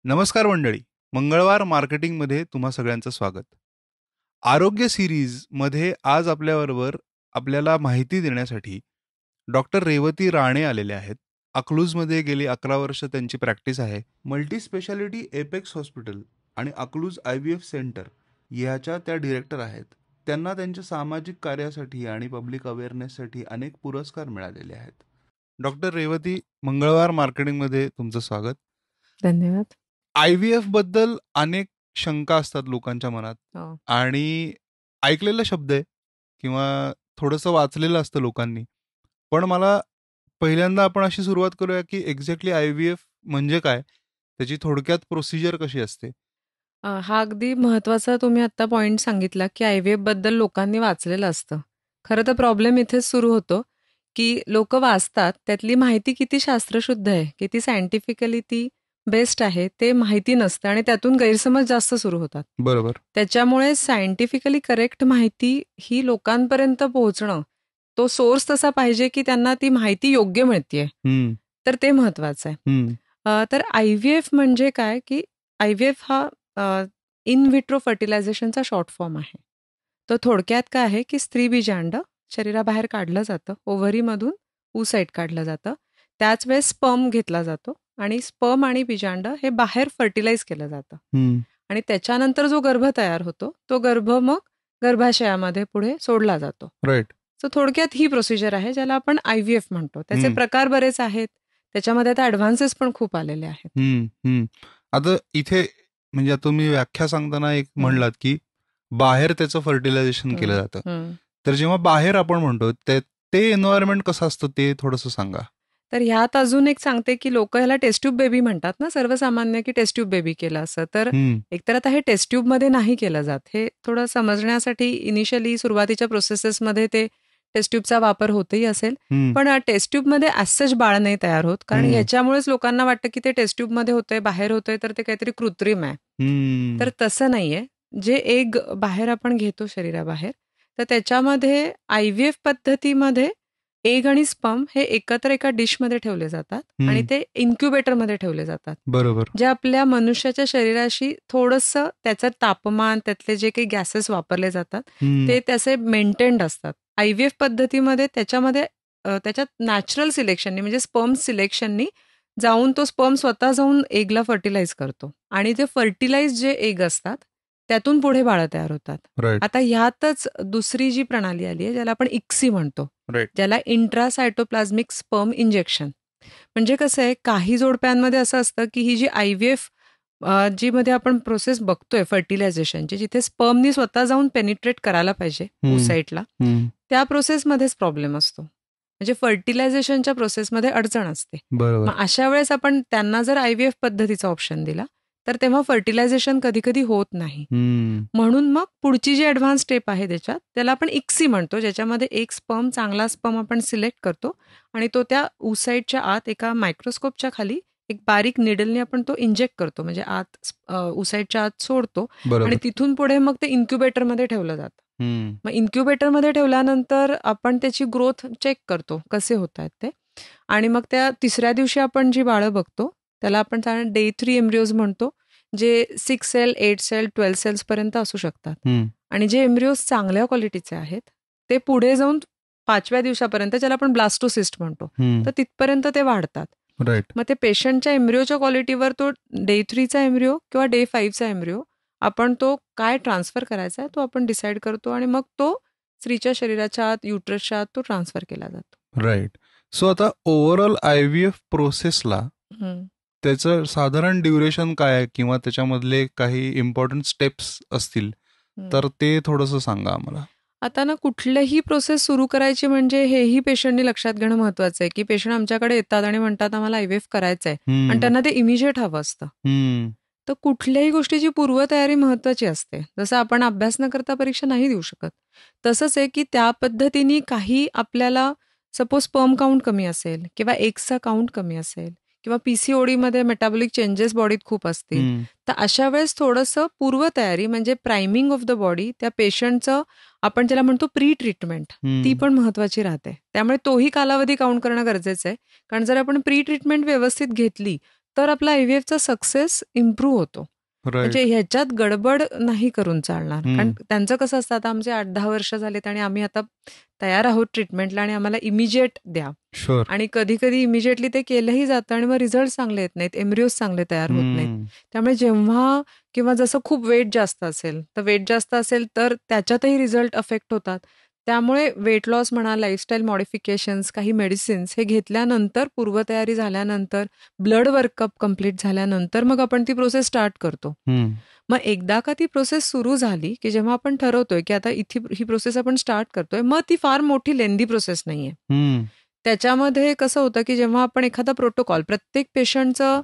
नमस्कार मंडळी. मंगळवार मार्केटिंगमध्ये तुम्हा सगळ्यांचं स्वागत. आरोग्य सिरीजमध्ये आज आपल्याबरोबर आपल्याला माहिती देण्यासाठी डॉक्टर रेवती राणे आलेले आहेत. अकलूजमध्ये गेली 11 वर्ष त्यांची प्रॅक्टिस आहे. मल्टी स्पेशालिटी एपेक्स हॉस्पिटल आणि अकलूज IVF सेंटर याच्या त्या डिरेक्टर आहेत. त्यांना त्यांच्या सामाजिक कार्यासाठी आणि पब्लिक अवेअरनेससाठी अनेक पुरस्कार मिळालेले आहेत. डॉक्टर रेवती, मंगळवार मार्केटिंगमध्ये तुमचं स्वागत. धन्यवाद. IVF बद्दल अनेक शंका असतात लोकांच्या मनात हो. आणि ऐकलेला शब्द आहे किंवा थोडंसं वाचलेलं असतं लोकांनी. पण मला पहिल्यांदा आपण अशी सुरुवात करूया की एक्झॅक्टली IVF म्हणजे काय, त्याची थोडक्यात प्रोसिजर कशी असते. हा अगदी महत्वाचा तुम्ही आता पॉइंट सांगितला की IVF बद्दल लोकांनी वाचलेलं असतं. खरं तर प्रॉब्लेम इथेच सुरू होतो की लोक वाचतात, त्यातली माहिती किती शास्त्रशुद्ध आहे, किती सायंटिफिकली ती बेस्ट आहे ते माहिती नसतं आणि त्यातून गैरसमज जास्त सुरू होतात. बरोबर. त्याच्यामुळे सायंटिफिकली करेक्ट माहिती ही लोकांपर्यंत पोहोचणं, तो सोर्स तसा पाहिजे की त्यांना ती माहिती योग्य मिळतेय, तर ते महत्वाचं आहे. तर IVF म्हणजे काय की IVF हा इन विट्रो फर्टिलायझेशनचा शॉर्ट फॉर्म आहे. तो थोडक्यात काय आहे की स्त्री बीजांड शरीराबाहेर काढलं जातं, ओव्हरीमधून oocyte काढलं जातं, त्याच वेळेस स्पर्म घेतला जातो आणि स्पर्म आणि बीजांड हे बाहेर फर्टिलाइज केलं जातं आणि त्याच्यानंतर जो गर्भ तयार होतो तो गर्भ मग गर्भाशयामध्ये पुढे सोडला जातो. राईट. सो थोडक्यात ही प्रोसिजर आहे ज्याला आपण IVF म्हणतो. त्याचे प्रकार बरेच आहेत, त्याच्यामध्ये आता ऍडव्हान्सेस पण खूप आलेले आहेत. आता इथे म्हणजे आता तुम्ही व्याख्या सांगताना एक म्हणलात की बाहेर त्याचं फर्टिलायझेशन केलं जातं. तर जेव्हा बाहेर आपण म्हणतो ते एन्व्हायरमेंट कसं असतं ते थोडंसं सांगा. तर ह्यात अजून एक सांगते की लोक ह्याला टेस्ट्यूब बेबी म्हणतात ना, सर्वसामान्य की टेस्ट्यूब बेबी केलं असं. तर एकतर आता हे टेस्ट्यूब मध्ये नाही केलं जात, हे थोडं समजण्यासाठी इनिशियली सुरुवातीच्या प्रोसेसेसमध्ये ते टेस्ट्यूबचा वापर होतही असेल, पण टेस्ट्यूबमध्ये ॲज बाळ नाही तयार होत, कारण याच्यामुळेच लोकांना वाटतं की ते टेस्ट्यूबमध्ये होतंय, बाहेर होतंय, तर ते काहीतरी कृत्रिम आहे. तर तसं नाहीये. जे एग बाहेर आपण घेतो शरीराबाहेर, तर त्याच्यामध्ये IVF पद्धतीमध्ये एग आणि स्पर्म हे एकत्र एका डिशमध्ये ठेवले जातात आणि ते इन्क्युबेटरमध्ये ठेवले जातात. बरोबर. जे आपल्या मनुष्याच्या शरीराशी थोडंसं त्याचं तापमान, त्यातले जे काही गॅसेस वापरले जातात ते त्याचे मेंटेन्ड असतात. IVF पद्धतीमध्ये त्याच्यामध्ये त्याच्यात नॅचरल सिलेक्शननी म्हणजे स्पर्म सिलेक्शननी जाऊन तो स्पर्म स्वतः जाऊन एगला फर्टिलाइज करतो आणि जे फर्टिलाइज जे एग असतात त्यातून पुढे बाळं तयार होतात. आता ह्यातच दुसरी जी प्रणाली आली आहे ज्याला आपण ICSI म्हणतो, ज्याला इंट्रासायटोप्लाझ्मिक स्पर्म इंजेक्शन. म्हणजे कसं आहे, काही जोडप्यांमध्ये असं असतं की ही जी IVF जी मध्ये आपण प्रोसेस बघतोय फर्टिलायझेशनची, जिथे स्पर्मनी स्वतः जाऊन पेनिट्रेट करायला पाहिजे oocyteला, त्या प्रोसेसमध्येच प्रॉब्लेम असतो. म्हणजे फर्टिलायझेशनच्या प्रोसेसमध्ये अडचण असते. मग अशा वेळेस आपण त्यांना जर IVF पद्धतीचा ऑप्शन दिला तर तेव्हा फर्टिलायझेशन कधी कधी होत नाही. म्हणून मग पुढची जी ऍडव्हान्स स्टेप आहे त्याला आपण ICSI म्हणतो, ज्याच्यामध्ये एक स्पर्म, चांगला स्पर्म आपण सिलेक्ट करतो आणि तो त्या oocyteच्या आत एका मायक्रोस्कोपच्या खाली एक बारीक निडलने आपण तो इंजेक्ट करतो, म्हणजे आत oocyteच्या आत सोडतो आणि तिथून पुढे मग ते इन्क्युबेटरमध्ये ठेवलं जातं. मग इन्क्युबेटरमध्ये ठेवल्यानंतर आपण त्याची ग्रोथ चेक करतो, कसे होत आहेत ते, आणि मग त्या तिसऱ्या दिवशी आपण जी बाळं बघतो त्याला आपण Day 3 एम्ब्रिओज म्हणतो, जे 6 सेल, 8 सेल, 12 सेल्स पर्यंत असू शकतात. आणि जे एम्ब्रिओज चांगल्या क्वालिटीचे आहेत ते पुढे जाऊन 5व्या दिवसापर्यंत, ज्याला आपण ब्लास्टोसिस्ट म्हणतो, तर तिथपर्यंत ते वाढतात. मग ते पेशंटच्या एम्ब्रिओच्या क्वालिटीवर तो Day 3चा एम्ब्रिओ किंवा Day 5चा एम्ब्रिओ आपण तो काय ट्रान्सफर करायचा आहे तो आपण डिसाईड करतो आणि मग तो स्त्रीच्या शरीराच्या आत, युट्रसच्या आत तो ट्रान्सफर केला जातो. राईट. सो आता ओव्हरऑल IVF प्रोसेसला त्याचं साधारण ड्युरेशन काय आहे किंवा त्याच्यामधले काही इम्पॉर्टंट स्टेप्स असतील तर ते थोडंसं सांगा आम्हाला. आता ना, कुठलीही प्रोसेस सुरू करायची म्हणजे हेही पेशंटनी लक्षात घेणं महत्वाचं आहे की पेशंट आमच्याकडे येतात आणि म्हणतात आम्हाला IVF करायचं आहे आणि त्यांना ते इमिजिएट हवं असतं. तर कुठल्याही गोष्टीची पूर्वतयारी महत्वाची असते. जसं आपण अभ्यास न करता परीक्षा नाही देऊ शकत, तसंच आहे की त्या पद्धतीने काही आपल्याला सपोज स्पर्म काउंट कमी असेल किंवा एग्सचा काउंट कमी असेल किंवा PCOD मध्ये मेटाबॉलिक चेंजेस बॉडीत खूप असतील, तर अशा वेळेस थोडंसं पूर्वतयारी म्हणजे प्रायमिंग ऑफ द बॉडी, त्या पेशंटचं आपण ज्याला म्हणतो प्री ट्रीटमेंट, ती पण महत्वाची राहते. त्यामुळे तोही कालावधी काउंट करणं गरजेचं आहे, कारण जर आपण प्री ट्रीटमेंट व्यवस्थित घेतली तर आपला IVFचा सक्सेस इम्प्रूव्ह होतो. म्हणजे ह्याच्यात गडबड नाही करून चालणार. कारण त्यांचं कसं असतं, आता आमचे 8-10 वर्ष झालेत आणि आम्ही आता तयार आहोत ट्रीटमेंटला आणि आम्हाला इमिजिएट द्या. आणि कधी कधी इमिजिएटली ते केलंही जातं आणि मग रिझल्ट चांगले येत नाहीत, एम्ब्रिओज चांगले तयार होत नाहीत. त्यामुळे जेव्हा किंवा जसं खूप वेट जास्त असेल तर त्याच्यातही रिझल्ट अफेक्ट होतात. त्यामुळे वेट लॉस म्हणा, लाईफस्टाईल मॉडिफिकेशन्स, काही मेडिसिन्स हे घेतल्यानंतर, पूर्वतयारी झाल्यानंतर, ब्लड वर्कअप कम्प्लीट झाल्यानंतर मग आपण ती प्रोसेस स्टार्ट करतो. मग एकदा का ती प्रोसेस सुरू झाली की जेव्हा आपण ठरवतोय की आता इथे ही प्रोसेस आपण स्टार्ट करतोय, मग ती फार मोठी लेंदी प्रोसेस नाहीये. त्याच्यामध्ये कसं होतं की जेव्हा आपण एखादा प्रोटोकॉल, प्रत्येक पेशंटचं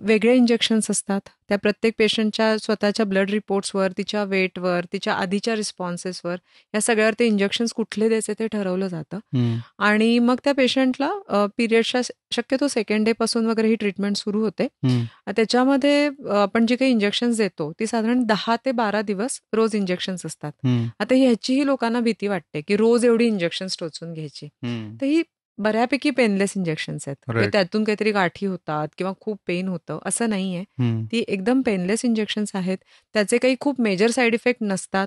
वेगळे इंजेक्शन्स असतात, त्या प्रत्येक पेशंटच्या स्वतःच्या ब्लड रिपोर्ट्सवर, तिच्या वेटवर, तिच्या आधीच्या रिस्पॉन्सेसवर, या सगळ्यावर ते इंजेक्शन्स कुठले द्यायचे ते ठरवलं जातं. आणि मग त्या पेशंटला पिरियडच्या शक्यतो सेकंड डे पासून वगैरे ही ट्रीटमेंट सुरू होते. त्याच्यामध्ये आपण जी काही इंजेक्शन्स देतो ती साधारण 10 ते 12 दिवस रोज इंजेक्शन्स असतात. आता ह्याचीही लोकांना भीती वाटते की रोज एवढी इंजेक्शन्स टोचून घ्यायची. तर ही बऱ्यापैकी पेनलेस इंजेक्शन्स आहेत. त्यातून काहीतरी गाठी होतात किंवा खूप पेन होतं असं नाहीये. ती एकदम पेनलेस इंजेक्शन्स आहेत. त्याचे काही खूप मेजर साईड इफेक्ट नसतात,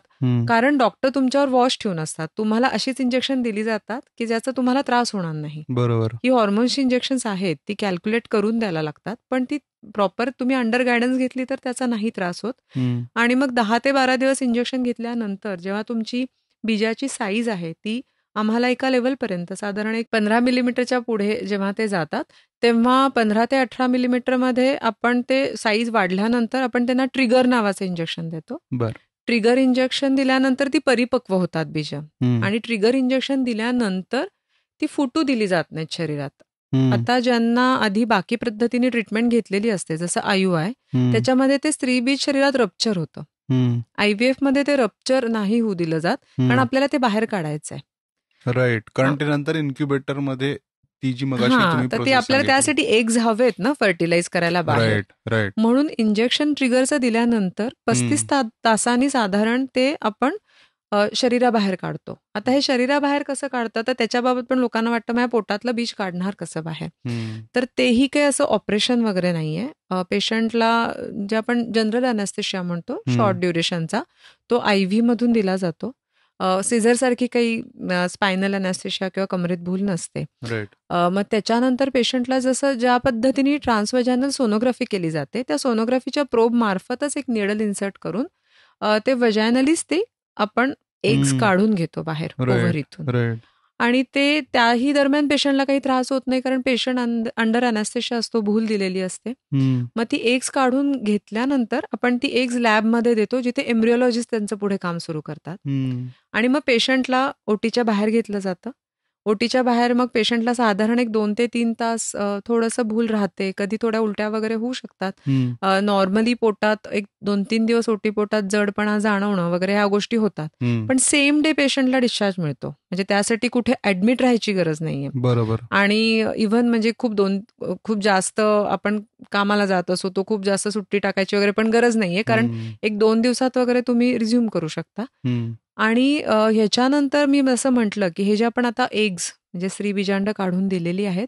कारण डॉक्टर तुमच्यावर वॉच ठेवून असतात. तुम्हाला अशीच इंजेक्शन दिली जातात की ज्याचा तुम्हाला त्रास होणार नाही. बरोबर. ही हॉर्मोन्सची इंजेक्शन्स आहेत, ती कॅल्क्युलेट करून द्यायला लागतात, पण ती प्रॉपर तुम्ही अंडर गायडन्स घेतली तर त्याचा नाही त्रास होत. आणि मग 10 ते 12 दिवस इंजेक्शन घेतल्यानंतर जेव्हा तुमची बीजाची साईज आहे ती आम्हाला एका लेवलपर्यंत साधारण एक 15 मिलीमीटरच्या पुढे जेव्हा ते जातात, तेव्हा 15 ते 18 मिलीमीटरमध्ये आपण ते साईज वाढल्यानंतर आपण त्यांना ट्रिगर नावाचं इंजेक्शन देतो. ट्रिगर इंजेक्शन दिल्यानंतर ती परिपक्व होतात बीज, आणि ट्रिगर इंजेक्शन दिल्यानंतर ती फुटू दिली जात नाहीत शरीरात. आता ज्यांना आधी बाकी पद्धतीने ट्रीटमेंट घेतलेली असते, जसं IUI, त्याच्यामध्ये ते स्त्रीबीज शरीरात रप्चर होतं. IVF मध्ये ते रप्चर नाही होऊ दिलं जात, कारण आपल्याला ते बाहेर काढायचं आहे. राईट, कारण ते नंतर इन्क्युबेटर मध्ये ती जी मगाशी तुम्ही तर ते आपल्याला त्यासाठी एग्ज हवेत ना फर्टिलाइज करायला बाहेर. म्हणून इंजेक्शन ट्रिगरचं दिल्यानंतर 35 तासांनी साधारण ते आपण शरीराबाहेर काढतो. आता हे शरीराबाहेर कसं काढतं, तर त्याच्याबाबत पण लोकांना वाटतं माझ्या पोटातलं बीज काढणार कसं बाहेर. तर तेही काही असं ऑपरेशन वगैरे नाहीये. पेशंटला जे आपण जनरल अॅनेस्थेशिया म्हणतो, शॉर्ट ड्युरेशनचा, तो IV मधून दिला जातो. सिझर सारखी काही स्पायनल अॅनेस्थेशिया किंवा कमरेत भूल नसते. मग त्याच्यानंतर पेशंटला जसं ज्या पद्धतीने ट्रान्सव्हॅजायनल सोनोग्राफी केली जाते, त्या सोनोग्राफीच्या प्रोब मार्फतच एक निडल इन्सर्ट करून ते व्हजायनलीच ते आपण एग्स काढून घेतो बाहेर ओव्हरीतून. आणि ते त्याही दरम्यान पेशंटला काही त्रास होत नाही, कारण पेशंट अंडर अॅनेस्थेशिया असतो, भूल दिलेली असते. मग ती एग्स काढून घेतल्यानंतर आपण ती एग्स लॅबमध्ये देतो, जिथे एम्ब्रिओलॉजिस्ट त्यांचं पुढे काम सुरू करतात. आणि मग पेशंटला ओटीच्या बाहेर घेतलं जातं. ओटीच्या बाहेर मग पेशंटला साधारण एक 2 ते 3 तास थोडंसं भूल राहते, कधी थोड्या उलट्या वगैरे होऊ शकतात. नॉर्मली पोटात एक 2-3 दिवस ओटी पोटात जडपणा जाणवणं वगैरे ह्या गोष्टी होतात. पण सेम डे पेशंटला डिस्चार्ज मिळतो, म्हणजे त्यासाठी कुठे ऍडमिट राहायची गरज नाहीये. बरोबर. आणि इव्हन म्हणजे खूप जास्त आपण कामाला जात असो, तो खूप जास्त सुट्टी टाकायची वगैरे पण गरज नाहीये, कारण 1-2 दिवसात वगैरे तुम्ही रिझ्यूम करू शकता. आणि ह्याच्यानंतर मी असं म्हटलं की हे जे आपण आता एग्स म्हणजे स्त्रीबीजांड काढून दिलेली आहेत,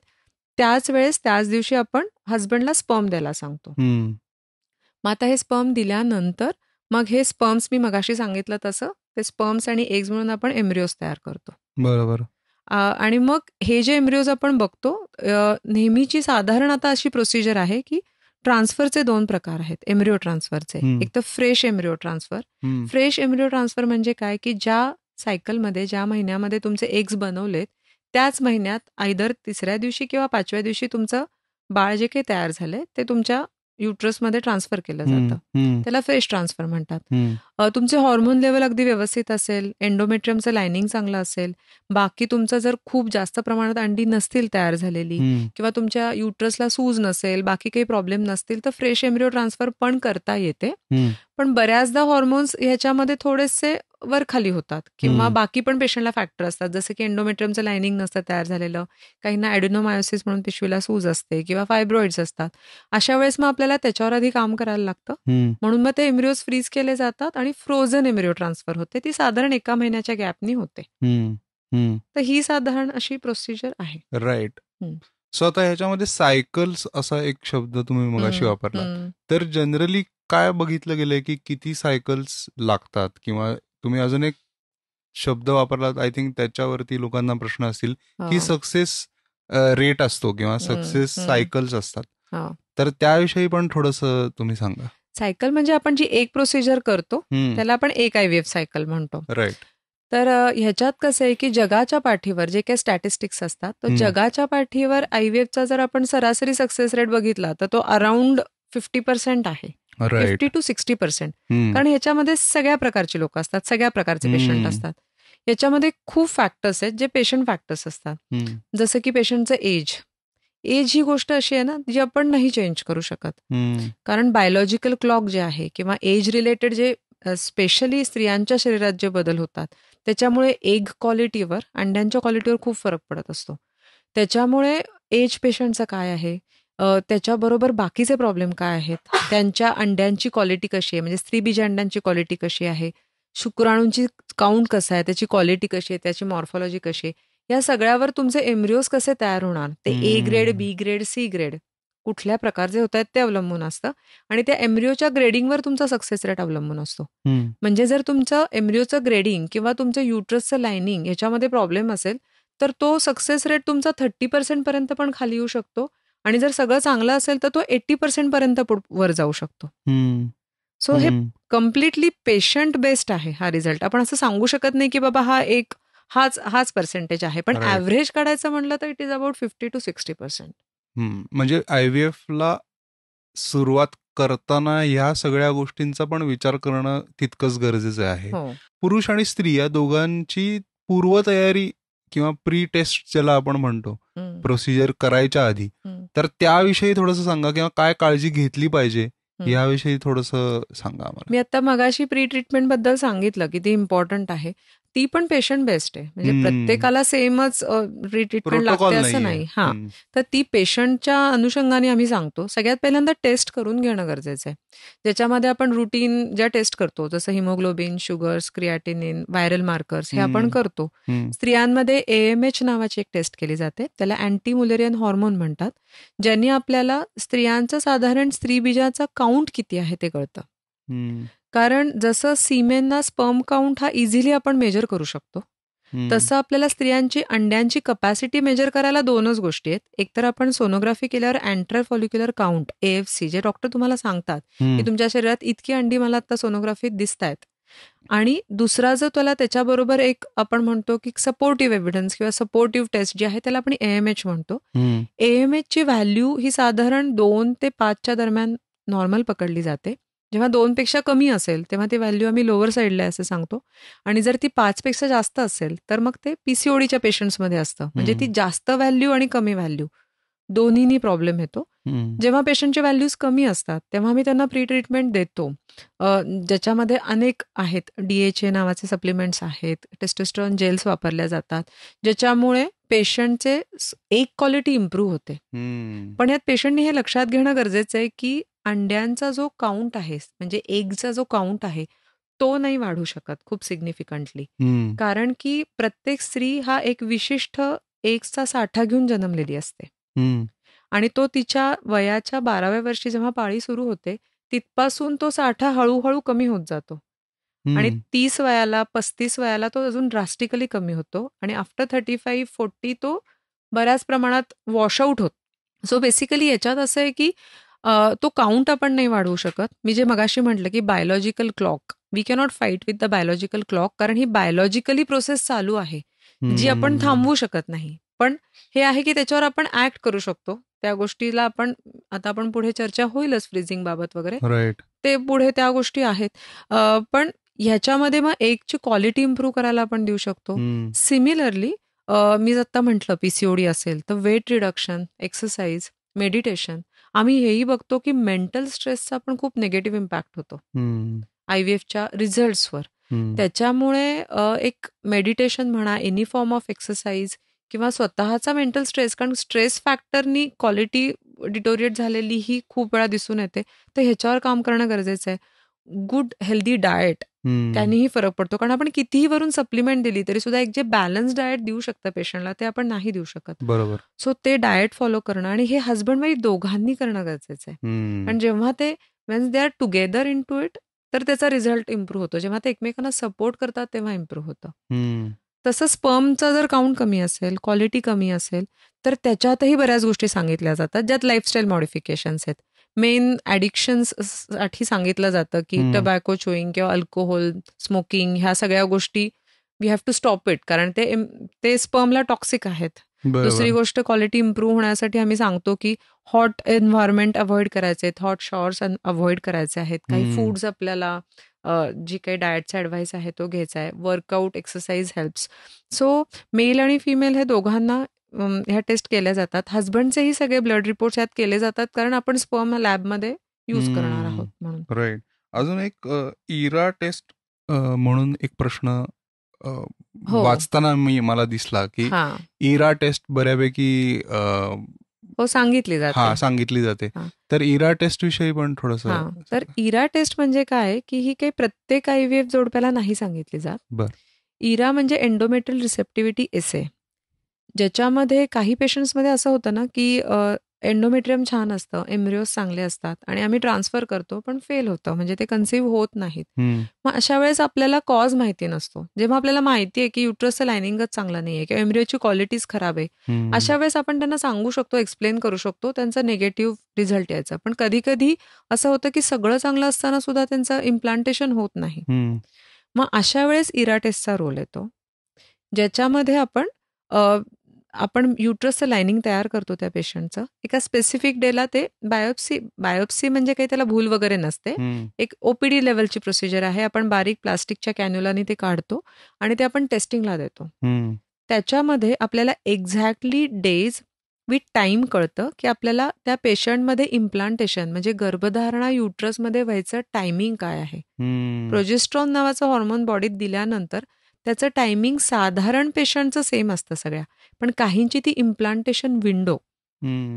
त्याच दिवशी आपण हजबंडला स्पर्म द्यायला सांगतो. मग आता हे स्पर्म दिल्यानंतर मग हे स्पर्म्स मी मगाशी सांगितलं तसं ते स्पर्म्स आणि एग्स म्हणून आपण एम्ब्रिओज तयार करतो. बरोबर. आणि मग हे जे एम्ब्रिओज आपण बघतो, नेहमीची साधारण आता अशी प्रोसिजर आहे की ट्रान्सफरचे 2 प्रकार आहेत एम्ब्रिओ ट्रान्सफरचे. एक तर fresh embryo transfer. Fresh embryo transfer म्हणजे काय, की ज्या सायकलमध्ये, ज्या महिन्यामध्ये तुमचे एग्स बनवलेत, त्याच महिन्यात आयदर 3ऱ्या दिवशी किंवा 5व्या दिवशी तुमचं बाळ जे काही तयार झालंय ते तुमच्या युट्रसमध्ये ट्रान्सफर केलं जातं. त्याला फ्रेश ट्रान्सफर म्हणतात. तुमचे हॉर्मोन लेवल अगदी व्यवस्थित असेल, एंडोमेट्रियमचं लायनिंग चांगलं असेल, बाकी तुमचं जर खूप जास्त प्रमाणात अंडी नसतील तयार झालेली, किंवा तुमच्या युट्रसला सूज नसेल, बाकी काही प्रॉब्लेम नसतील, तर फ्रेश एम्ब्रिओ ट्रान्सफर पण करता येते. पण बऱ्याचदा हॉर्मोन्स ह्याच्यामध्ये थोडेसे वर खाली होतात, किंवा बाकी पण पेशंटला फॅक्टर असतात, जसं की एंडोमेट्रियमचं लायनिंग नसतं तयार झालेलं, काहींना ॲडेनोमायोसिस म्हणून पिशवीला सूज असते, किंवा फायब्रॉइड्स असतात. अशा वेळेस मग आपल्याला त्याच्यावर आधी काम करायला लागतं. म्हणून मग ते एम्ब्रिओज फ्रीज केले जातात आणि फ्रोझन एम्ब्रिओ ट्रान्सफर होते. ती साधारण 1 महिन्याच्या गॅपनी होते. तर ही साधारण अशी प्रोसिजर आहे. राईट. सो आता ह्याच्यामध्ये सायकल्स असा एक शब्द तुम्ही मगाशी वापरला, तर जनरली काय बघितलं गेलंय की किती सायकल्स लागतात, किंवा तुम्ही अजून एक शब्द वापरलात, आय थिंक त्याच्यावरती लोकांना प्रश्न असतील की सक्सेस रेट असतो किंवा सक्सेस सायकल्स असतात, तर त्याविषयी पण थोडंसं तुम्ही सांगा. सायकल म्हणजे आपण जी एक प्रोसिजर करतो त्याला आपण एक IVF सायकल म्हणतो. राईट. तर ह्याच्यात कसं आहे की जगाच्या पाठीवर जे काही स्टॅटिस्टिक्स असतात, तर जगाच्या पाठीवर IVFचा जर आपण सरासरी सक्सेस रेट बघितला तर तो अराउंड 50% आहे. 50 to 60%. कारण ह्याच्यामध्ये सगळ्या प्रकारची लोक असतात, सगळ्या प्रकारचे पेशंट असतात. याच्यामध्ये खूप फॅक्टर्स आहेत जे पेशंट फॅक्टर्स असतात. जसं की पेशंटचं एज ही गोष्ट अशी आहे ना जी आपण नाही चेंज करू शकत. कारण बायोलॉजिकल क्लॉक जे आहे किंवा एज रिलेटेड जे स्पेशली स्त्रियांच्या शरीरात जे बदल होतात त्याच्यामुळे एग क्वालिटीवर, अंड्यांच्या क्वालिटीवर खूप फरक पडत असतो. त्याच्यामुळे एज पेशंटचं काय आहे, त्याच्याबरोबर बाकीचे प्रॉब्लेम काय आहेत, त्यांच्या अंड्यांची क्वालिटी कशी आहे, म्हणजे स्त्रीबीज अंड्यांची क्वालिटी कशी आहे, शुक्राणूंची काउंट कसं आहे, त्याची क्वालिटी कशी आहे, त्याची मॉर्फॉलॉजी कशी आहे, या सगळ्यावर तुमचे एम्ब्रिओज कसे तयार होणार, ते A grade, B grade, C grade कुठल्या प्रकारचे होत आहेत ते अवलंबून असतं. आणि त्या एम्ब्रिओच्या ग्रेडिंगवर तुमचा सक्सेस रेट अवलंबून असतो. म्हणजे जर तुमचं एम्ब्रिओचं ग्रेडिंग किंवा तुमचं युट्रसचं लायनिंग याच्यामध्ये प्रॉब्लेम असेल तर तो सक्सेस रेट तुमचा 30% पर्यंत पण खाली येऊ शकतो. आणि जर सगळं चांगलं असेल तर तो 80% पर्यंत वर जाऊ शकतो. सो हे कम्प्लिटली पेशंट बेस्ड आहे हा रिझल्ट. आपण असं सांगू शकत नाही की बाबा हाच पर्सेंटेज आहे, पण ऍव्हरेज काढायचं म्हटलं तर इट इज अबाउट 50 to 60%. म्हणजे IVF ला सुरुवात करताना ह्या सगळ्या गोष्टींचा पण विचार करणं तितकंच गरजेचं आहे. पुरुष आणि स्त्री या दोघांची पूर्वतयारी किंवा प्री टेस्ट ज्याला आपण म्हणतो, प्रोसिजर करायच्या आधी, तर त्याविषयी थोडंसं सांगा, किंवा काय काळजी घेतली पाहिजे याविषयी थोडंसं सांगा आम्हाला. मी आता मगाशी प्री ट्रीटमेंट बद्दल सांगितलं की ती इम्पॉर्टंट आहे. ती पण पेशंट बेस्ड आहे, म्हणजे प्रत्येकाला सेमच प्री ट्रीटमेंट लागते असं नाही. तर ती पेशंटच्या अनुषंगाने आम्ही सांगतो. सगळ्यात पहिल्यांदा टेस्ट करून घेणं गरजेचं आहे, ज्याच्यामध्ये आपण रुटीन ज्या टेस्ट करतो जसं haemoglobin, sugars, creatinine, viral markers हे आपण करतो. स्त्रियांमध्ये AMH नावाची एक टेस्ट केली जाते, त्याला अँटी मुलेरियन हॉर्मोन म्हणतात, ज्यांनी आपल्याला स्त्रियांचं साधारण स्त्रीबीजाचा काउंट किती आहे ते कळतं. कारण जसं सीमेनना स्पर्म काउंट हा इझिली आपण मेजर करू शकतो, तसं आपल्याला स्त्रियांची अंड्यांची कपॅसिटी मेजर करायला दोनच गोष्टी आहेत. एक तर आपण सोनोग्राफी केल्यावर अँट्रल फॉलिक्युलर काउंट AFC जे डॉक्टर तुम्हाला सांगतात की तुमच्या शरीरात इतकी अंडी मला आता सोनोग्राफीत दिसत आहेत, आणि दुसरा जो त्याला त्याच्याबरोबर एक आपण म्हणतो की सपोर्टिव्ह एव्हिडन्स किंवा सपोर्टिव्ह टेस्ट जी आहे त्याला आपण AMH म्हणतो. AMH ची व्हॅल्यू ही साधारण 2 ते 5च्या दरम्यान नॉर्मल पकडली जाते. जेव्हा 2 पेक्षा कमी असेल तेव्हा ती व्हॅल्यू आम्ही लोअर साईडला आहे असं सांगतो, आणि जर ती 5 पेक्षा जास्त असेल तर मग ते PCODच्या पेशंट्समध्ये असतं. म्हणजे ती जास्त व्हॅल्यू आणि कमी व्हॅल्यू दोन्हीनी प्रॉब्लेम येतो. जेव्हा पेशंटचे व्हॅल्यूज कमी असतात तेव्हा आम्ही त्यांना प्री ट्रीटमेंट देतो, ज्याच्यामध्ये अनेक आहेत. DHA नावाचे सप्लिमेंट्स आहेत, टेस्टोस्टेरॉन जेल्स वापरल्या जातात, ज्याच्यामुळे पेशंटचे एक क्वालिटी इम्प्रूव्ह होते. पण यात पेशंटने हे लक्षात घेणं गरजेचं आहे की अंड्यांचा जो काउंट आहे, म्हणजे एगचा जो काउंट आहे तो नाही वाढू शकत खूप सिग्निफिकंटली, कारण की प्रत्येक स्त्री हा एक विशिष्ट एगचा साठा घेऊन जन्मलेली असते, आणि तो तिच्या वयाच्या 12व्या वर्षी जेव्हा पाळी सुरू होते तिथपासून तो साठा हळूहळू कमी होत जातो, आणि 30 वयाला 35 वयाला तो अजून ड्रास्टिकली कमी होतो, आणि आफ्टर 35-40 तो बऱ्याच प्रमाणात वॉशआउट होतो. सो बेसिकली याच्यात असं आहे की तो काउंट आपण नाही वाढवू शकत. मी जे मगाशी म्हटलं की biological clock, we cannot fight with the biological clock, कारण ही बायोलॉजिकली प्रोसेस चालू आहे जी आपण थांबवू शकत नाही. पण हे आहे की त्याच्यावर आपण ऍक्ट करू शकतो. त्या गोष्टीला आपण पुढे चर्चा होईलच फ्रीजिंग बाबत वगैरे, ते पुढे त्या गोष्टी आहेत. पण ह्याच्यामध्ये मग एकची क्वालिटी इम्प्रूव्ह करायला आपण देऊ शकतो. सिमिलरली मी आता म्हटलं PCOD असेल तर वेट रिडक्शन, एक्सरसाइज, मेडिटेशन, आम्ही हेही बघतो की मेंटल स्ट्रेसचा पण खूप निगेटिव्ह इम्पॅक्ट होतो IVFच्या रिझल्ट्सवर. त्याच्यामुळे एक मेडिटेशन म्हणा, एनी फॉर्म ऑफ एक्सरसाइज किंवा स्वतःचा मेंटल स्ट्रेस, कारण स्ट्रेस फॅक्टरनी क्वालिटी डिटोरिएट झालेली ही खूप वेळा दिसून येते, तर ह्याच्यावर काम करणं गरजेचं आहे. गुड हेल्दी डाएट त्यांनीही फरक पडतो. कारण आपण कितीही वरून सप्लिमेंट दिली तरी सुद्धा एक जे बॅलन्स डाएट देऊ शकतं पेशंटला ते आपण नाही देऊ शकत. बरोबर. सो ते डाएट फॉलो करणं आणि हे हजबंड वाईफ दोघांनी करणं गरजेचं आहे. आणि जेव्हा ते when they are together in to it तर त्याचा रिझल्ट इम्प्रूव्ह होतो. जेव्हा ते एकमेकांना सपोर्ट करतात तेव्हा इम्प्रूव्ह होतं. तसं स्पर्मचा जर काउंट कमी असेल, क्वालिटी कमी असेल तर त्याच्यातही बऱ्याच गोष्टी सांगितल्या जातात ज्यात लाईफस्टाईल मॉडिफिकेशन्स आहेत. मेन ॲडिक्शन्स साठी सांगितलं जातं की टबॅको चोईंग किंवा अल्कोहोल, स्मोकिंग ह्या सगळ्या गोष्टी we have to stop it कारण ते स्पर्मला टॉक्सिक आहेत. दुसरी गोष्ट क्वालिटी इम्प्रूव्ह होण्यासाठी आम्ही सांगतो की हॉट एन्व्हायरमेंट अवॉइड करायचे आहेत, हॉट शॉवर्स अवॉइड करायचे आहेत. काही फूड्स आपल्याला जी काही डाएटचा ॲडवाईस आहे तो घ्यायचा आहे. Workout, exercise helps. So male आणि फिमेल हे दोघांना ह्या टेस्ट केल्या जातात. हजबंडचेही सगळे ब्लड रिपोर्ट्स यात केले जातात कारण आपण स्पर्म लॅबमध्ये यूज करणार आहोत म्हणून. राईट. अजून एक इरा टेस्ट म्हणून एक प्रश्न वाचताना मला दिसला की इरा टेस्ट बऱ्यापैकी सांगितली जाते. तर इरा टेस्ट विषयी पण थोडंसं. तर इरा टेस्ट म्हणजे काय की ही काही प्रत्येक IVF जोडप्याला नाही सांगितली जात. इरा म्हणजे एंडोमेट्रियल रिसेप्टिव्हिटी एसे, ज्याच्यामध्ये काही पेशंट्समध्ये असं होतं ना की एंडोमेट्रियम छान असतं, एम्ब्रिओज चांगले असतात आणि आम्ही ट्रान्सफर करतो पण फेल होतं, म्हणजे ते कन्सिव्ह होत नाहीत. मग अशा वेळेस आपल्याला कॉज माहिती नसतो. जेव्हा आपल्याला माहिती आहे की युट्रसचं लायनिंगच चांगलं नाही आहे किंवा एम्ब्रिओची क्वालिटीज खराब आहे, अशा वेळेस आपण त्यांना सांगू शकतो, एक्सप्लेन करू शकतो, त्यांचा निगेटिव्ह रिझल्ट यायचा. पण कधी कधी असं होतं की सगळं चांगलं असताना सुद्धा त्यांचं इम्प्लांटेशन होत नाही. मग अशा वेळेस इरा टेस्टचा रोल येतो, ज्याच्यामध्ये आपण युट्रसचं लायनिंग तयार करतो त्या पेशंटचं. एका स्पेसिफिक डेला ते बायोप्सी म्हणजे काही त्याला भूल वगैरे नसते, एक OPD लेवलची प्रोसिजर आहे. आपण बारीक प्लास्टिकच्या कॅन्युलाने ते काढतो आणि ते आपण टेस्टिंगला देतो. त्याच्यामध्ये आपल्याला एक्झॅक्टली डेज विथ टाइम कळतं की आपल्याला त्या पेशंटमध्ये इम्प्लांटेशन म्हणजे गर्भधारणा युट्रसमध्ये व्हायचं टायमिंग काय आहे. प्रोजेस्ट्रॉन नावाचं हॉर्मोन बॉडीत दिल्यानंतर त्याचं टायमिंग साधारण पेशंटचं सेम असतं सगळ्या, पण काहींची ती इम्प्लांटेशन विंडो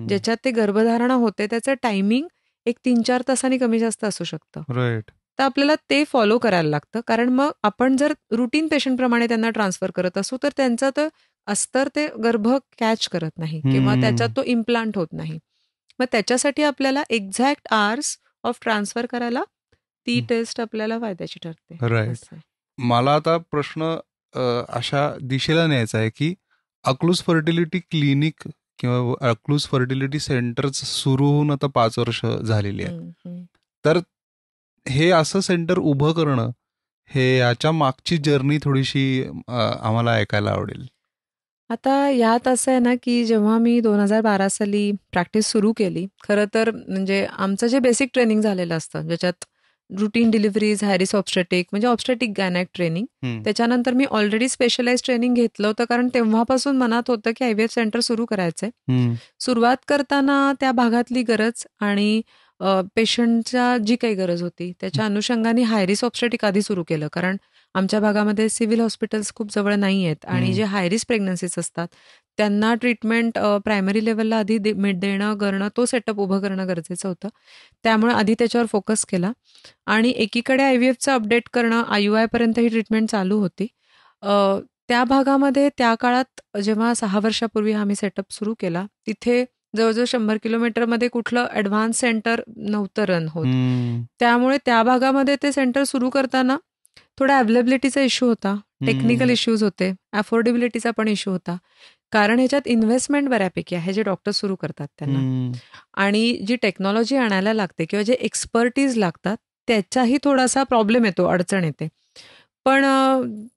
ज्याच्यात ते गर्भधारणा होते त्याचं टायमिंग एक 3-4 तासांनी कमी जास्त असू शकतं. तर आपल्याला ते फॉलो करायला लागतं कारण मग आपण जर रुटीन पेशंटप्रमाणे त्यांना ट्रान्सफर करत असू तर त्यांचं तर अस्तर ते गर्भ कॅच करत नाही किंवा त्याच्यात तो इम्प्लांट होत नाही. मग त्याच्यासाठी आपल्याला एक्झॅक्ट आवर्स ऑफ ट्रान्सफर करायला ती टेस्ट आपल्याला फायद्याची ठरते. मला आता प्रश्न अशा दिशेला न्यायचा आहे की अकलूज फर्टिलिटी क्लिनिक किंवा अकलूज फर्टिलिटी सेंटर सुरू होऊन आता 5 वर्ष झालेली आहे. तर हे असं सेंटर उभं करणं, हे याच्या मागची जर्नी थोडीशी आम्हाला ऐकायला आवडेल. आता यात असं आहे ना की जेव्हा मी 2012 साली प्रॅक्टिस सुरू केली, खरं तर म्हणजे आमचं जे बेसिक ट्रेनिंग झालेलं असतं ज्याच्यात रुटीन डिलिव्हरीज, हॅरिस ऑब्स्टेटिक म्हणजे ऑब्स्टेटिक गायनॅक ट्रेनिंग, त्याच्यानंतर मी ऑलरेडी स्पेशलाइज ट्रेनिंग घेतलं होतं कारण तेव्हापासून मनात होतं की IVF सेंटर सुरू करायचंय. सुरुवात करताना त्या भागातली गरज आणि पेशंटच्या जी काही गरज होती त्याच्या अनुषंगाने हायरिस ऑब्स्टेटिक आधी सुरू केलं कारण आमच्या भागामध्ये सिव्हिल हॉस्पिटल्स खूप जवळ नाही आहेत आणि जे हायरिस प्रेग्नन्सीज असतात त्यांना ट्रीटमेंट प्रायमरी लेवलला आधी देणं करणं, तो सेटअप उभं करणं गरजेचं होतं. त्यामुळे आधी त्याच्यावर फोकस केला आणि एकीकडे IVFचं अपडेट करणं, IUI पर्यंत ही ट्रीटमेंट चालू होती. त्या भागामध्ये त्या काळात जेव्हा 6 वर्षापूर्वी आम्ही सेटअप सुरू केला तिथे जवळजवळ 100 किलोमीटरमध्ये कुठलं ॲडव्हान्स सेंटर नव्हतं रन होत. त्यामुळे त्या भागामध्ये ते सेंटर सुरू करताना थोडा अवेलेबिलिटीचा इश्यू होता, टेक्निकल इश्यूज होते, अफोर्डेबिलिटीचा पण इश्यू होता कारण ह्याच्यात इन्व्हेस्टमेंट बऱ्यापैकी आहे जे डॉक्टर सुरू करतात त्यांना, आणि जी टेक्नॉलॉजी आणायला लागते किंवा जे एक्सपर्टीज लागतात त्याचाही थोडासा प्रॉब्लेम येतो, अडचण येते. पण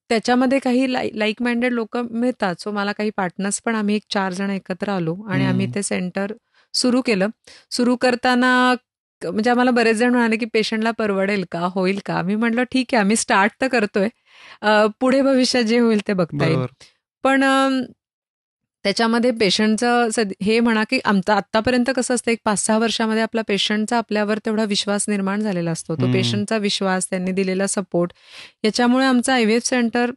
त्याच्यामध्ये काही लाईक माइंडेड लोक मिळतात. सो मला काही पार्टनर्स पण आम्ही 4 जण एकत्र आलो आणि आम्ही ते सेंटर सुरू केलं. सुरू करताना म्हणजे आम्हाला बरेच जण म्हणाले की पेशंटला परवडेल का, होईल का. मी म्हटलं ठीक आहे, आम्ही स्टार्ट तर करतोय, पुढे भविष्यात जे होईल ते बघता येईल. पण त्याच्यामध्ये पेशंटचं हे म्हणा की आमचं आत्तापर्यंत कसं असतं, एक 5-6 वर्षामध्ये आपला पेशंटचा आपल्यावर तेवढा विश्वास निर्माण झालेला असतो. तो पेशंटचा विश्वास, त्यांनी दिलेला सपोर्ट, याच्यामुळे आमचं IVF सेंटर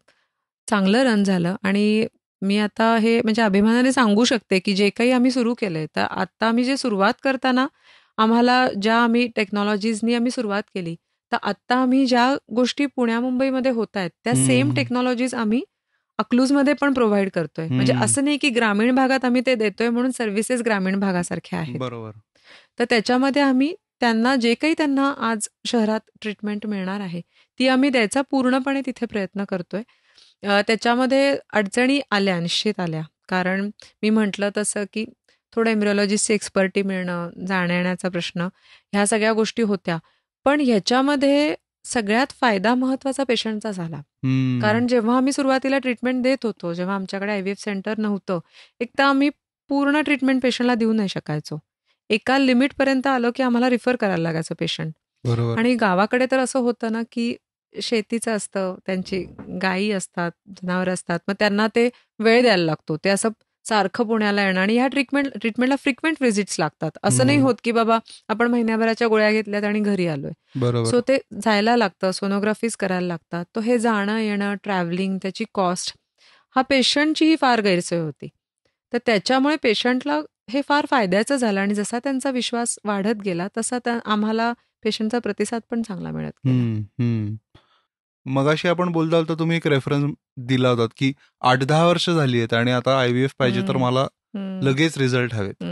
चांगलं रन झालं. आणि मी आता हे म्हणजे अभिमानाने सांगू शकते की जे काही आम्ही सुरू केलंय, तर आता आम्ही जे सुरुवात करताना आम्हाला ज्या आम्ही टेक्नॉलॉजीजनी आम्ही सुरुवात केली, तर आता आम्ही ज्या गोष्टी पुण्या मुंबईमध्ये होत आहेत त्या सेम टेक्नॉलॉजीज आम्ही अकलूजमध्ये पण प्रोव्हाइड करतोय. म्हणजे असं नाही की ग्रामीण भागात आम्ही ते देतोय म्हणून सर्व्हिसेस ग्रामीण भागासारख्या आहेत. बरोबर. तर त्याच्यामध्ये आम्ही त्यांना जे काही त्यांना आज शहरात ट्रीटमेंट मिळणार आहे ती आम्ही द्यायचा पूर्णपणे तिथे प्रयत्न करतोय. त्याच्यामध्ये अडचणी आल्या, निश्चित आल्या. कारण मी म्हटलं तसं की थोडं एम्ब्रिओलॉजिस्टची एक्सपर्टी मिळणं, जाण्याचा प्रश्न, ह्या सगळ्या गोष्टी होत्या. पण ह्याच्यामध्ये सगळ्यात फायदा महत्वाचा पेशंटचा झाला. कारण जेव्हा आम्ही सुरुवातीला ट्रीटमेंट देत होतो, जेव्हा आमच्याकडे आयव्हीएफ सेंटर नव्हतं, एक तर आम्ही पूर्ण ट्रीटमेंट पेशंटला देऊ नाही शकायचो. एका लिमिटपर्यंत आलं की आम्हाला रिफर करायला लागायचं पेशंट. आणि गावाकडे तर असं होतं ना की शेतीचं असतं, त्यांची गायी असतात, जनावरं असतात, मग त्यांना ते वेळ द्यायला लागतो. ते असं सारखं पुण्याला येणं आणि ह्या ट्रीटमेंटला फ्रिक्वेंट व्हिजिट्स लागतात. असं नाही होत की बाबा आपण महिन्याभराच्या गोळ्या घेतल्यात आणि घरी आलोय. सो ते जायला लागतं, सोनोग्राफीज करायला लागतात. तो हे जाणं येणं, ट्रॅव्हलिंग, त्याची कॉस्ट, हा पेशंटचीही फार गैरसोय होती. तर त्याच्यामुळे पेशंटला हे फार फायद्याचं झालं आणि जसा त्यांचा विश्वास वाढत गेला तसा आम्हाला पेशंटचा प्रतिसाद पण चांगला मिळत गेला. मगाशी आपण बोलता होता, तुम्ही एक रेफरन्स दिला होता की 8-10 वर्ष झाली आहेत आणि आता आयव्हीएफ पाहिजे तर मला लगेच रिझल्ट हवेत.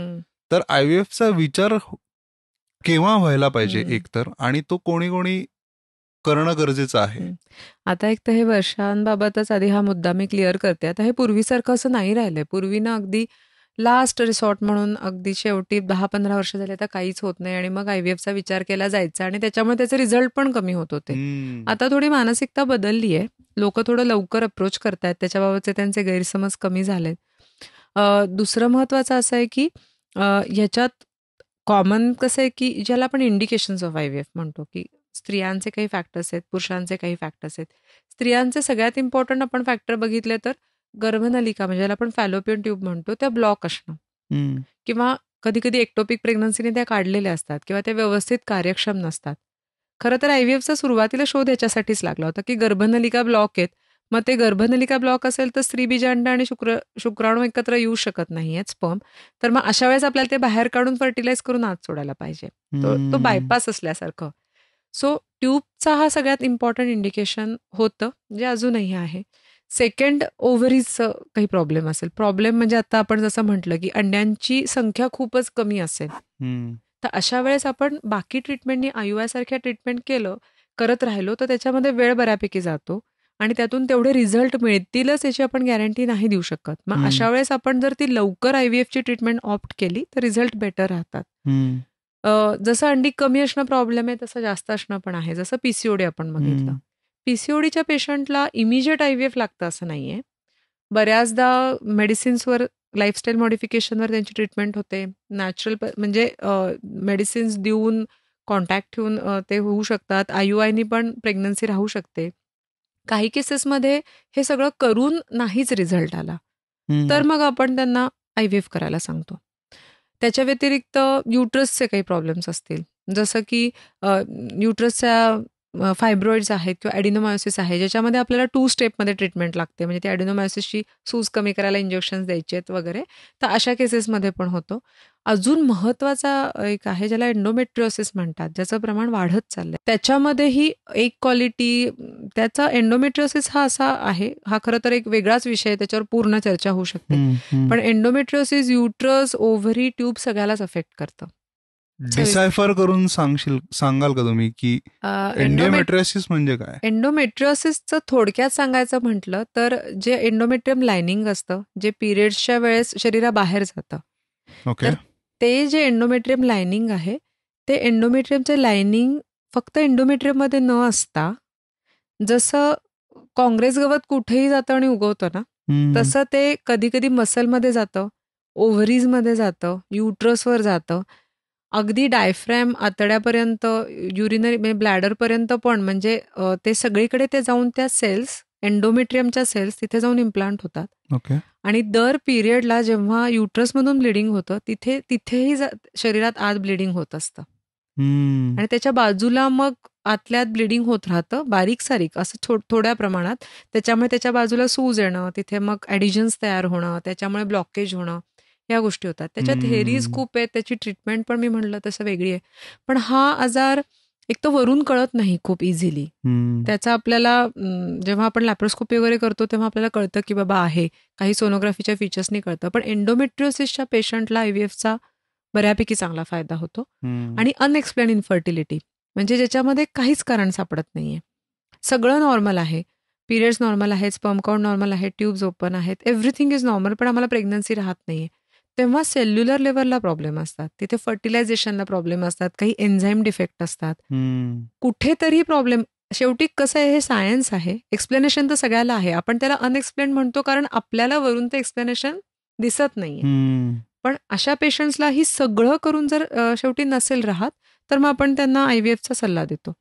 तर आयव्हीएफचा विचार केव्हा व्हायला पाहिजे एकतर, आणि तो कोणी करणं गरजेचं आहे? आता एक तर हे वर्षांबाबतच आधी हा मुद्दा मी क्लिअर करते. आता हे पूर्वीसारखं असं नाही राहिलंय. पूर्वी ना अगदी लास्ट रिसॉर्ट म्हणून अगदी शेवटी 10-15 वर्ष झाले तर काहीच होत नाही आणि मग आयव्हीएफचा विचार केला जायचा आणि त्याच्यामुळे त्याचे रिझल्ट पण कमी होत होते. आता थोडी मानसिकता बदलली आहे. लोक थोडं लवकर अप्रोच करतायत, त्याच्याबाबतचे त्यांचे गैरसमज कमी झालेत. दुसरं महत्वाचं असं आहे की ह्याच्यात कॉमन कसं आहे की ज्याला आपण इंडिकेशन्स ऑफ आयव्हीएफ म्हणतो की स्त्रियांचे काही फॅक्टर्स आहेत, पुरुषांचे काही फॅक्टर्स आहेत. स्त्रियांचे सगळ्यात इम्पॉर्टंट आपण फॅक्टर बघितले तर गर्भनलिका, म्हणजे ज्याला आपण फॅलोपियन ट्यूब म्हणतो, त्या ब्लॉक असणं किंवा कधी कधी एक्टोपिक प्रेग्नन्सीने त्या काढलेल्या असतात किंवा त्या व्यवस्थित कार्यक्षम नसतात. खरं तर आयव्हीएफचा सुरुवातीला शोध याच्यासाठीच लागला होता की गर्भनलिका ब्लॉक आहेत. मग ते गर्भनलिका ब्लॉक असेल तर स्त्री बीजांड आणि शुक्राणू एकत्र येऊ शकत नाहीयेत, स्पर्म. तर मग अशा वेळेस आपल्याला ते बाहेर काढून फर्टिलाइज करून आत सोडायला पाहिजे. तो बायपास असल्यासारखं. सो ट्यूबचा हा सगळ्यात इम्पॉर्टंट इंडिकेशन होतं, जे अजूनही आहे. सेकंड, ओव्हरीजचं काही प्रॉब्लेम असेल. प्रॉब्लेम म्हणजे आता आपण जसं म्हटलं की अंड्यांची संख्या खूपच कमी असेल, तर अशा वेळेस आपण बाकी ट्रीटमेंटनी IUI सारख्या ट्रीटमेंट करत राहिलो तर त्याच्यामध्ये वेळ बऱ्यापैकी जातो आणि त्यातून तेवढे रिझल्ट मिळतीलच याची आपण गॅरंटी नाही देऊ शकत. मग अशा वेळेस आपण जर ती लवकर IVFची ट्रीटमेंट ऑप्ट केली तर रिझल्ट बेटर राहतात. जसं अंडी कमी असणं प्रॉब्लेम आहे तसं जास्त असणं पण आहे. जसं PCOD आपण बघितलं, PCODच्या पेशंटला इमिजिएट IVF लागतं असं नाहीये. बऱ्याचदा मेडिसिन्सवर, लाईफस्टाईल मॉडिफिकेशनवर त्यांची ट्रीटमेंट होते. नॅचरल म्हणजे मेडिसिन्स देऊन, कॉन्टॅक्ट ठेवून ते होऊ शकतात. IUIनी पण प्रेग्नन्सी राहू शकते. काही केसेसमध्ये हे सगळं करून नाहीच रिझल्ट आला तर मग आपण त्यांना IVF करायला सांगतो. त्याच्या व्यतिरिक्त युट्रसचे काही प्रॉब्लेम्स असतील, जसं की युट्रसच्या फायब्रॉइड्स आहेत किंवा ॲडिनोमायोसिस आहे, ज्याच्यामध्ये आपल्याला 2 स्टेपमध्ये ट्रीटमेंट लागते. म्हणजे त्या ॲडिनोमायोसिसची सूज कमी करायला इंजेक्शन्स द्यायचे आहेत वगैरे, तर अशा केसेसमध्ये पण होतो. अजून महत्त्वाचा एक आहे ज्याला एंडोमेट्रिओसिस म्हणतात, ज्याचं प्रमाण वाढत चाललंय. त्याच्यामध्येही एक क्वालिटी, त्याचा एंडोमेट्रिओसिस हा असा आहे, हा खरं तर एक वेगळाच विषय, त्याच्यावर पूर्ण चर्चा होऊ शकते. पण एंडोमेट्रिओसिस युट्रस, ओव्हरी, ट्यूब सगळ्यालाच अफेक्ट करतं. डिसायफर करून सांगाल का तुम्ही की एंडोमेट्रियोसिस म्हणजे काय? एंडोमेट्रियोसिसचं थोडक्यात सांगायचं म्हटलं तर जे एंडोमेट्रियम लायनिंग असतं, जे पिरियड्सच्या वेळेस शरीराबाहेर जातं, तर ते जे एंडोमेट्रियम लायनिंग आहे, ते एंडोमेट्रियमचे लायनिंग फक्त एंडोमेट्रियममध्ये न असता, जसं काँग्रेस गवत कुठेही जातं आणि उगवतं ना, तसं ते कधी कधी मसलमध्ये जातं, ओव्हरीजमध्ये जातं, युट्रसवर जातं, अगदी डायफ्रॅम आतड्यापर्यंत, युरिनरी म्हणजे ब्लॅडरपर्यंत पण. म्हणजे ते सगळीकडे ते जाऊन त्या सेल्स, एंडोमेट्रियमच्या सेल्स तिथे जाऊन इम्प्लांट होतात. आणि दर पिरियडला जेव्हा युट्रसमधून ब्लिडिंग होतं तिथेही शरीरात आत ब्लिडिंग होत असतं आणि त्याच्या बाजूला मग आतल्यात ब्लिडिंग होत राहतं, बारीक सारीक असं थोड्या प्रमाणात. त्याच्यामुळे त्याच्या बाजूला सूज येणं, तिथे मग ॲडिजन्स तयार होणं, त्याच्यामुळे ब्लॉकेज होणं, या गोष्टी होतात. त्याच्यात थेरीज खूप आहेत, त्याची ट्रीटमेंट पण मी म्हणलं तसं वेगळी आहे. पण हा आजार एक तर वरून कळत नाही खूप इझिली. त्याचा आपल्याला जेव्हा आपण लॅप्रोस्कोपी वगैरे करतो तेव्हा आपल्याला कळतं की बाबा आहे, काही सोनोग्राफीच्या फीचर्सनी कळतं. पण एंडोमेट्रिओसिसच्या पेशंटला आयव्हीएफचा बऱ्यापैकी चांगला फायदा होतो. आणि अनएक्सप्लेन इन्फर्टिलिटी म्हणजे ज्याच्यामध्ये काहीच कारण सापडत नाहीये, सगळं नॉर्मल आहे, पिरियड्स नॉर्मल आहेत, स्पर्म काउंट नॉर्मल आहे, ट्यूब्स ओपन आहेत, एव्हरीथिंग इज नॉर्मल, पण आम्हाला प्रेग्नन्सी राहत नाहीये. तेव्हा सेल्युलर लेवलला प्रॉब्लेम असतात, तिथे फर्टिलायझेशनला प्रॉब्लेम असतात, काही एन्झाईम डिफेक्ट असतात, कुठेतरी प्रॉब्लेम. शेवटी कसं आहे, हे सायन्स आहे, एक्सप्लेनेशन तर सगळ्याला आहे, आपण त्याला अनएक्सप्लेन म्हणतो कारण आपल्याला वरून ते एक्सप्लेनेशन दिसत नाहीये. पण अशा पेशंट्सला ही सगळं करून जर शेवटी नसेल राहत तर मग आपण त्यांना आयव्हीएफचा सल्ला देतो.